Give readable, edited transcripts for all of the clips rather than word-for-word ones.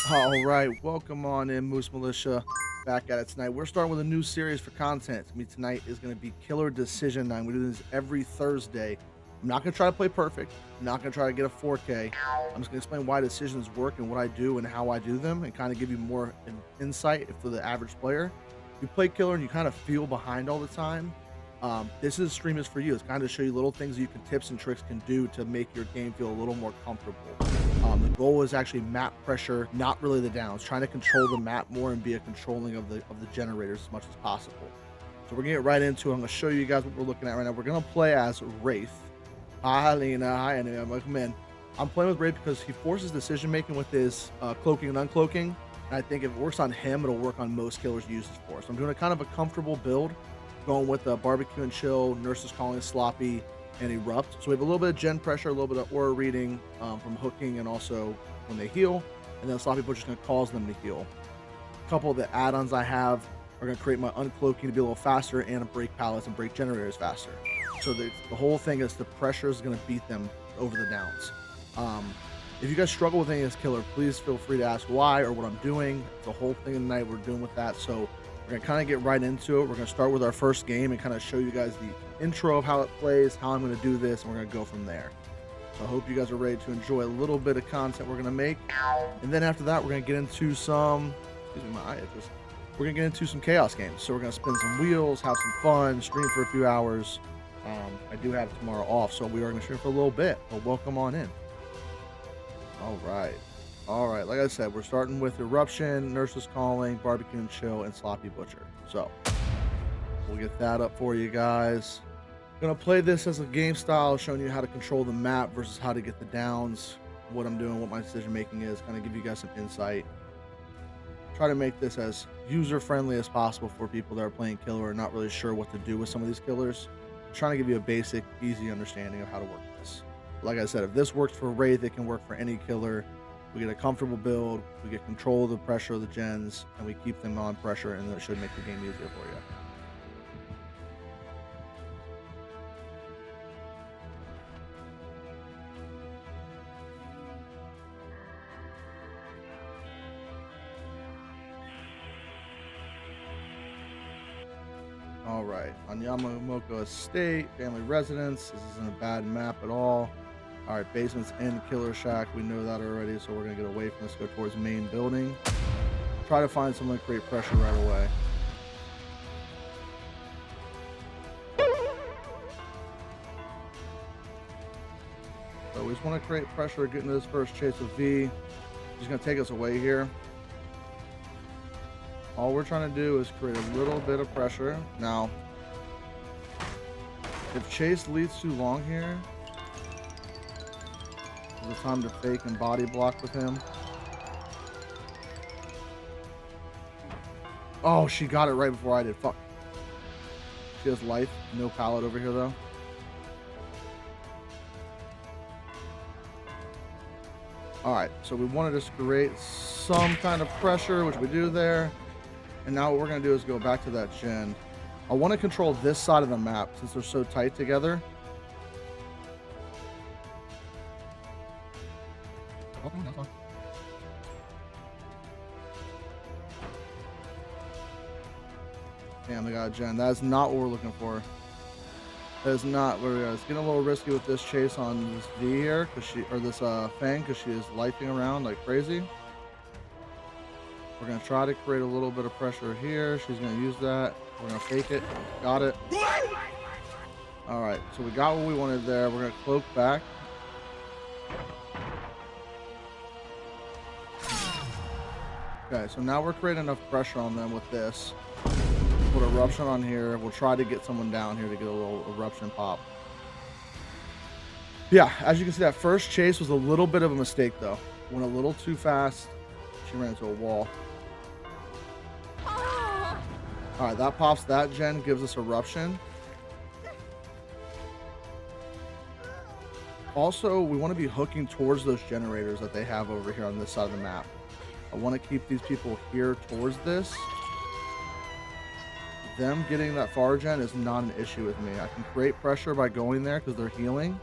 All right, welcome on in, Moose Militia. Back at it tonight. We're starting with a new series for content. Tonight is going to be Killer Decision Night. We do this every Thursday. I'm not going to try to play perfect. I'm not going to try to get a 4K. I'm just going to explain why decisions work and what I do and how I do them, and kind of give you more insight for the average player. If you play Killer and you kind of feel behind all the time, this is stream is for you. It's kind of show you little things you can tips and tricks can do to make your game feel a little more comfortable. The goal is actually map pressure, not really the downs. Trying to control the map more and be a controlling of the generators as much as possible. So we're gonna get right into it. I'm gonna show you guys what we're looking at right now. We're gonna play as Wraith. Hi, Lena. Hi, anyway. I'm like, come in. I'm playing with Wraith because he forces decision making with his cloaking and uncloaking. And I think if it works on him, it'll work on most killers he uses for. So I'm doing a kind of a comfortable build, going with the barbecue and chill, nurses calling sloppy, and erupt. So we have a little bit of gen pressure, a little bit of aura reading from hooking, and also when they heal. And then sloppy butcher's going to cause them to heal. A couple of the add-ons I have are going to create my uncloaking to be a little faster, and break pallets and break generators faster. So the whole thing is the pressure is going to beat them over the downs. If you guys struggle with any of this killer, please feel free to ask why or what I'm doing. It's a whole thing tonight we're doing with that. So we're going to kind of get right into it. We're going to start with our first game and kind of show you guys the intro of how it plays, how I'm going to do this, and we're going to go from there. So I hope you guys are ready to enjoy a little bit of content we're going to make. And then after that, we're going to get into some, excuse me, my eye itches. We're going to get into some chaos games. So we're going to spin some wheels, have some fun, stream for a few hours. I do have tomorrow off, so we are going to stream for a little bit, but welcome on in. All right, like I said, we're starting with Eruption, Nurses Calling, Barbecue and Chill, and Sloppy Butcher. So we'll get that up for you guys. Gonna play this as a game style, showing you how to control the map versus how to get the downs, what I'm doing, what my decision making is, kind of give you guys some insight. Try to make this as user friendly as possible for people that are playing killer and not really sure what to do with some of these killers. Trying to give you a basic, easy understanding of how to work this. Like I said, if this works for Wraith, it can work for any killer. We get a comfortable build, we get control of the pressure of the gens, and we keep them on pressure, and that should make the game easier for you. All right, on Yamamoto Estate, family residence. This isn't a bad map at all. All right, basement's in Killer Shack. We know that already, so we're gonna get away from this, go towards main building. Try to find someone to create pressure right away. So we just want to create pressure, get into this first chase of V. He's gonna take us away here. All we're trying to do is create a little bit of pressure. Now, if chase leads too long here, it's time to fake and body block with him. Oh, she got it right before I did. Fuck. She has life. No pallet over here, though. Alright, so we want to just create some kind of pressure, which we do there. And now what we're going to do is go back to that gen. I want to control this side of the map since they're so tight together. Damn, they got a gen. That is not what we're looking for. That is not what we are. It's getting a little risky with this chase on this V here, or this Fang, because she is lifing around like crazy. We're gonna try to create a little bit of pressure here. She's gonna use that. We're gonna fake it. Got it. All right, so we got what we wanted there. We're gonna cloak back. Okay, so now we're creating enough pressure on them with this. Put Eruption on here. We'll try to get someone down here to get a little Eruption pop. Yeah, as you can see, that first chase was a little bit of a mistake though. Went a little too fast. She ran into a wall. All right, that pops that gen, gives us Eruption. Also, we want to be hooking towards those generators that they have over here on this side of the map. I want to keep these people here towards this. Them getting that far gen is not an issue with me. I can create pressure by going there because they're healing.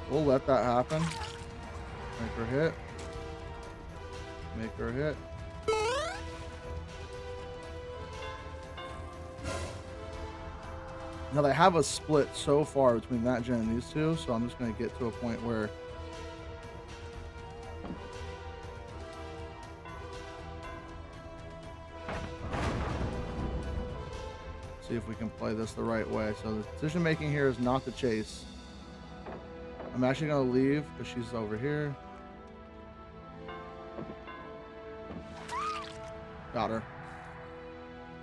We'll let that happen. Make her hit. Make her hit. Now they have a split so far between that gen and these two, so I'm just going to get to a point where see if we can play this the right way. So the decision making here is not to chase. I'm actually going to leave because she's over here. Got her.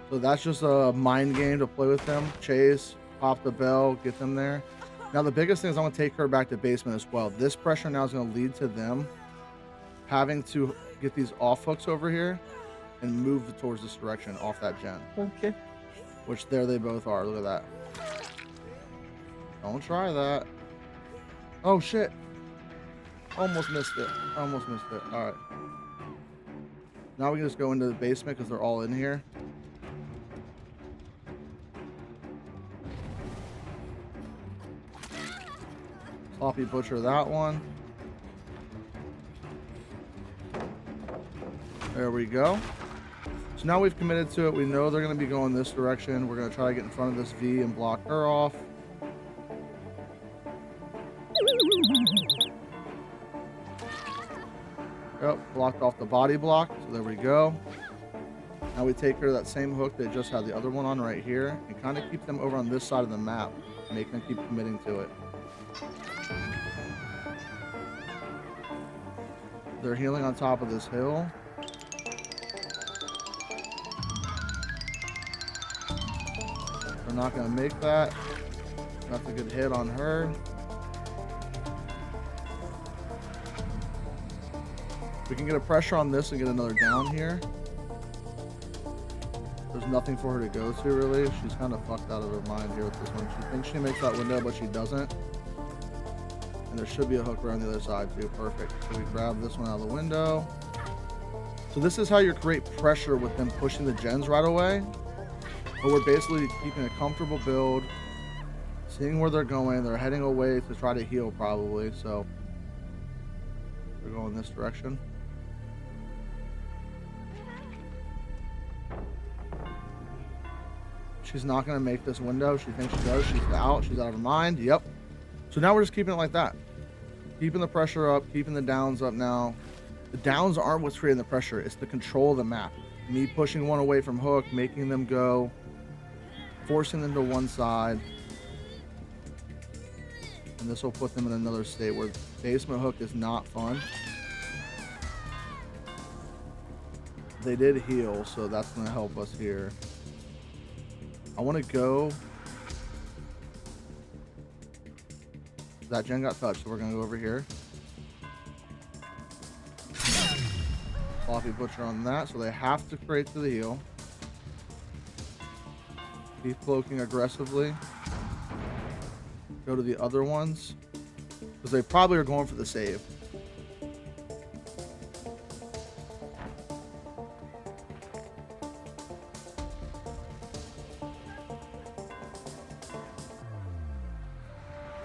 So that's just a mind game to play with them. Chase, pop the bell, get them there. Now the biggest thing is I'm going to take her back to basement as well. This pressure now is going to lead to them having to get these off hooks over here and move towards this direction off that gen. Okay. Which there they both are. Look at that. Don't try that. Oh shit. Almost missed it. Almost missed it. All right. Now we can just go into the basement because they're all in here. Sloppy butcher that one. There we go. So now we've committed to it. We know they're going to be going this direction. We're going to try to get in front of this V and block her off. Yep, blocked off the body block. So there we go. Now we take her to that same hook they just had the other one on right here and kind of keep them over on this side of the map. Make them keep committing to it. They're healing on top of this hill. They're not going to make that. That's a good hit on her. We can get a pressure on this and get another down here. There's nothing for her to go to, really. She's kind of fucked out of her mind here with this one. She thinks she makes that window, but she doesn't. And there should be a hook around the other side, too. Perfect. So we grab this one out of the window. So this is how you create pressure with them pushing the gens right away. But we're basically keeping a comfortable build, seeing where they're going. They're heading away to try to heal, probably. So they're going this direction. She's not going to make this window. She thinks she does. She's out. She's out of her mind. Yep. So now we're just keeping it like that. Keeping the pressure up. Keeping the downs up now. The downs aren't what's creating the pressure. It's the control of the map. Me pushing one away from hook, making them go, forcing them to one side. And this will put them in another state where basement hook is not fun. They did heal, so that's going to help us here. I want to go. That gen got touched, so we're going to go over here. Sloppy butcher on that, so they have to create to the heal. Keep cloaking aggressively. Go to the other ones, because they probably are going for the save.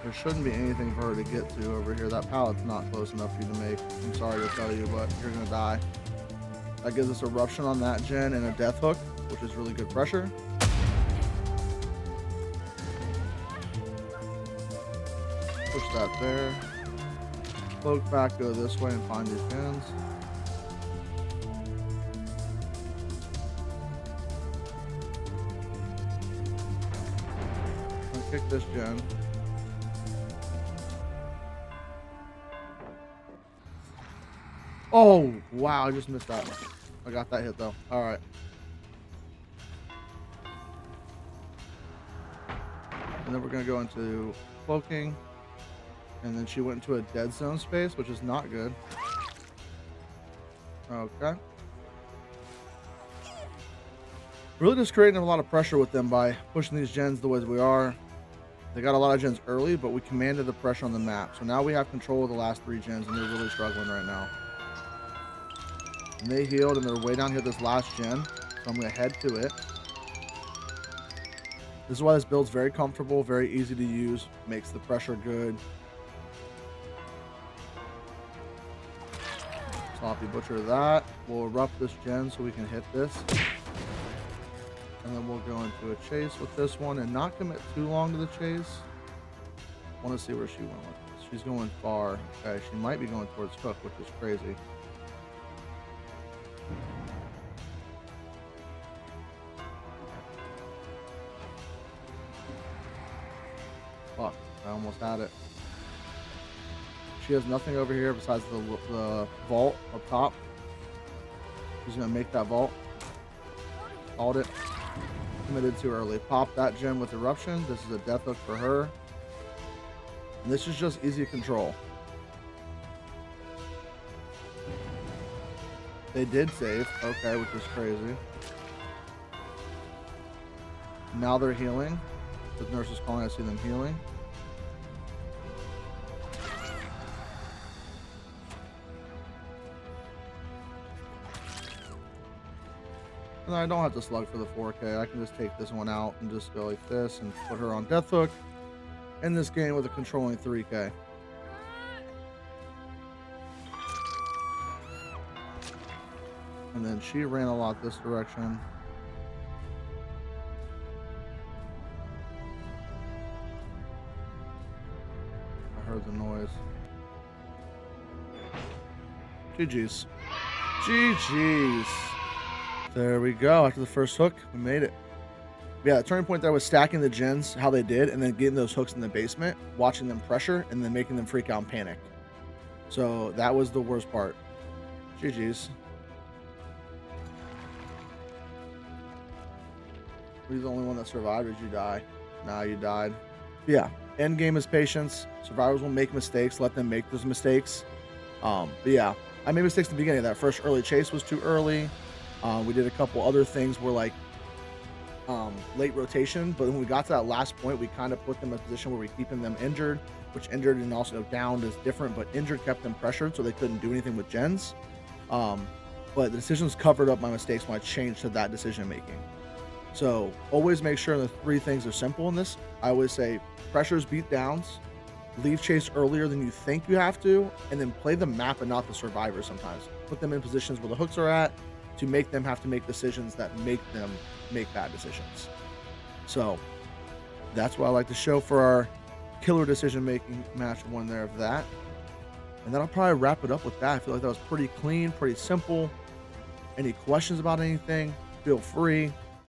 There shouldn't be anything for her to get to over here. That pallet's not close enough for you to make. I'm sorry to tell you, but you're going to die. That gives us a eruption on that gen and a death hook, which is really good pressure. Push that there. Cloak back, go this way and find your gens. I'll kick this gen. Oh, wow, I just missed that. I got that hit, though. All right. And then we're going to go into cloaking. And then she went into a dead zone space, which is not good. Okay. Really just creating a lot of pressure with them by pushing these gens the way we are. They got a lot of gens early, but we commanded the pressure on the map. So now we have control of the last 3 gens, and they're really struggling right now. And they healed, and they're way down here this last gen. So I'm going to head to it. This is why this build's very comfortable, very easy to use, makes the pressure good. Sloppy butcher that. We'll erupt this gen so we can hit this. And then we'll go into a chase with this one and not commit too long to the chase. Want to see where she went with this. She's going far. Okay, she might be going towards hook, which is crazy. Fuck, I almost had it. She has nothing over here besides the vault up top. She's gonna make that vault. Called it. Committed too early. Pop that gem with eruption. This is a death hook for her. And this is just easy control. They did save. Okay, which is crazy. Now they're healing. The nurse is calling. I see them healing. And I don't have to slug for the 4K. I can just take this one out and just go like this and put her on death hook. In this game with a controlling 3K. And then she ran a lot this direction. I heard the noise. GG's. GG's. There we go. After the first hook, we made it. Yeah, the turning point there was stacking the gens, how they did, and then getting those hooks in the basement, watching them pressure, and then making them freak out and panic. So that was the worst part. GG's. Were you the only one that survived, or did you die? Nah, you died. Yeah, end game is patience. Survivors will make mistakes. Let them make those mistakes. But yeah, I made mistakes in the beginning. That first early chase was too early. We did a couple other things where like late rotation, but when we got to that last point, we kind of put them in a position where we're keeping them injured, which injured and also downed is different, but injured kept them pressured so they couldn't do anything with gens. But the decisions covered up my mistakes when I changed to that decision making. So always make sure the 3 things are simple in this. I always say pressures beat downs, leave chase earlier than you think you have to, and then play the map and not the survivor sometimes. Put them in positions where the hooks are at to make them have to make decisions that make them make bad decisions. So that's what I like to show for our killer decision making match 1 there of that. And then I'll probably wrap it up with that. I feel like that was pretty clean, pretty simple. Any questions about anything, feel free.